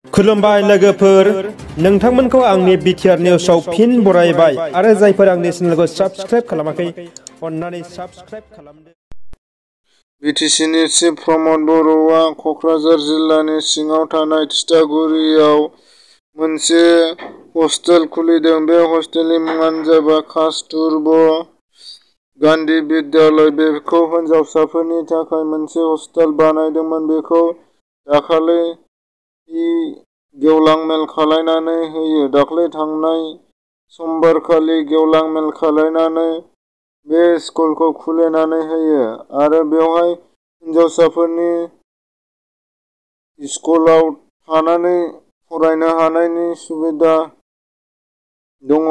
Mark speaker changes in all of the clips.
Speaker 1: खुलुमबाय लोगोफोर, नोंथांमोनखौ आंनि बिटिआर निउसआव फिन बरायबाय आरो जायफोर आंनि चेनेलखौ साबस्क्राइब खालामाखै अन्नानै साबस्क्राइब खालामदो।
Speaker 2: बिटिसिनि चिफ प्रमद बर'आ क'क्राझार जिल्लानि सिङाव थानाय तितागुरियाव मोनसे हस्टेल खुलिदों। बे हस्टेलनि मुङानो जाबाय कास्तुरबा गान्धी बिद्यालय। बेखौ हिनजावसाफोरनि थाखाय मोनसे हस्टेल बानायदोंमोन। बेखौ दाखालि गेवलां मेल खालामनानै होयो। दाख्लै थांनाय समबारखालि गेवलां मेल खालामनानै बे स्कुलखौ खुलिनानै होयो आरो बेवहाय हिनजावसाफोरनि स्कुलाव थानानै फरायनो हानायनि सुबिदा दङ।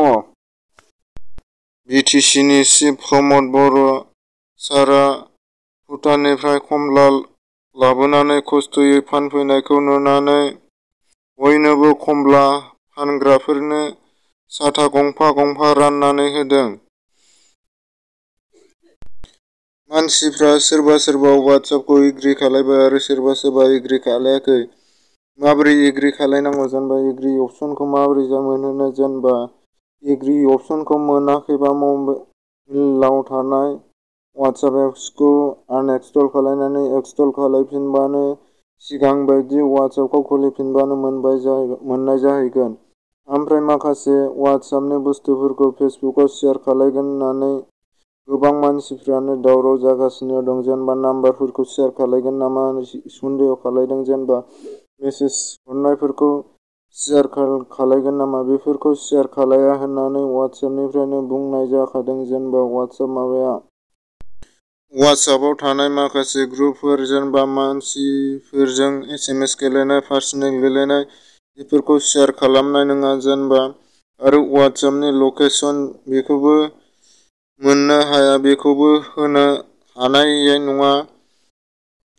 Speaker 2: बिटिसिनि चिफ प्रमद बर' सारआ भुटाननिफ्राय कमला लाबोनानै खस्थ'यै फानफैनायखौ नुनानै बयनोबो कमला फानग्राफोरनो साथा गंफा गंफा राननानै होदों। मानसिफ्रा सोरबा सोरबा वाट्सएपखौ एग्रि खालायबाय आरो सोरबा सोरबा एग्रि खालायाखै। माबोरै एग्रि खालायनांगौ जेनेबा एग्रि अपसनखौ माबोरै मोनहोनो, जेनेबा एग्रि अपसनखौ मोनाखैबा मबाइलाव थानाय वाट्सएप एप्सखौ आनइनस्टल खालायनानै इनस्टल खालायफिनबानो सिगां बायदि वाट्सएपखौ खुलिफिनबानो मोननाय जाहैगोन। ओमफ्राय माखासे वाट्सएपनि बुस्थुफोरखौ फेसबुकआव शेयार खालायगोन होननानै गोबां मानसिफ्रानो दावराव जागासिनो दं। जेनेबा नाम्बारफोरखौ शेयार खालायगोन नामा सन्देह खालायदों। जेनेबा मेसेज हरनायफोरखौ शेयार खालायगोन नामा, बेफोरखौ शेयार खालाया होननानै वाट्सएपनिफ्रायनो बुंनाय जाखादों। जेनेबा वाट्सएपआव थानाय माखासे ग्रुपफोर, जेनेबा मानसिफोरजों SMS गेलेनाय, पार्सनेल गेलेनाय, बेफोरखौ शेयार खालामनाय नङा। जेनेबा आरो वाट्सएपनि लकेसन बेखौबो मोननो हाया, बेखौबो होनो हानाय नङा।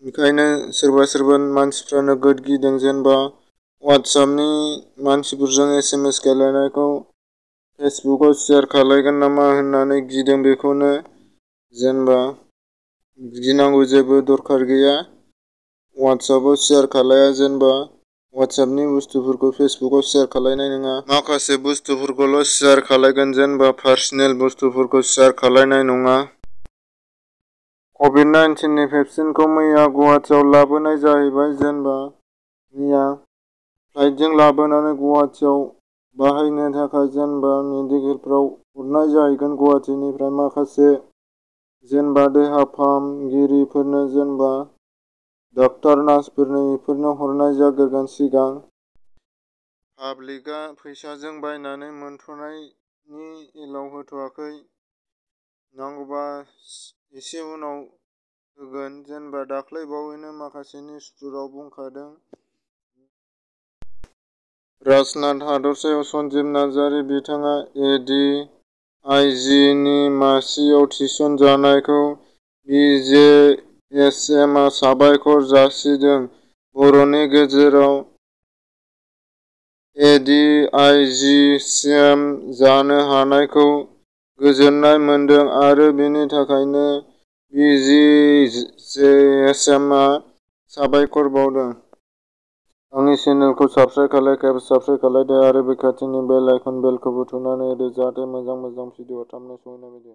Speaker 2: ओंखायनो सोरबा सोरबा मानसिफ्रा नोगोद गिदों। जेनेबा वाट्सएपनि मानसिफोरजों SMS गेलेनायखौ फेसबुकआव शेयार खालायगोन नामा होननानै गिदों। बेखौनो जेनेबा गिनांगौ जेबो दरखार गैया। वाट्सएपआव शेयार खालाया, जेनेबा वाट्सएपनि बुस्थुफोरखौ फेसबुकआव शेयार खालायनाय नङा। माखासे बुस्थुफोरखौल' शेयार खालायगोन, जेनेबा पार्सनेल बुस्थुफोरखौ शेयार खालायनाय नङा। कभिड-19नि भेक्सिनखौ मैया गुवाहाटियाव लाबोनाय जाहैबाय। जेनेबा मैया फ्लाइटजों लाबोनानै गुवाहाटियाव बाहायनो थाखाय जेनेबा मेडिकेलफ्राव हरनाय जाहैगोन। गुवाहाटिनिफ्राय माखासे जेनेबा देहा फाहामगिरिफोरनो, जेनेबा डाक्टार नार्सफोरनो बेफोरनो हरनाय जाग्रोगोन सिगां। पाब्लिकआ फैसाजों बायनानै मोनथ'नायनि एलाव होथ'वाखै। नांगौबा एसे उनाव होगोन। जेनेबा दाख्लै बावैनो माखासे निउसफोराव बुंखादों। राजनाथ हादरसायाव सन्जिब नार्जारि बिथाङा ADIG नि मासियाव थिसन जानायखौ BJSMआ साबायखर जासिदों। बर'नि गेजेराव ADIG CM जानो हानायखौ गोजोननाय मोनदों आरो बेनि थाखायनो BJSMआ साबायखर बावदों। आंनि चेनेलखौ साबस्क्राइब खालायदो आरो बे खाथिनि बेल आइकन बेलखौबो थुनानै होदो जाहाथे मोजां भिडिअआ थाबनो सहैनाय बायदि।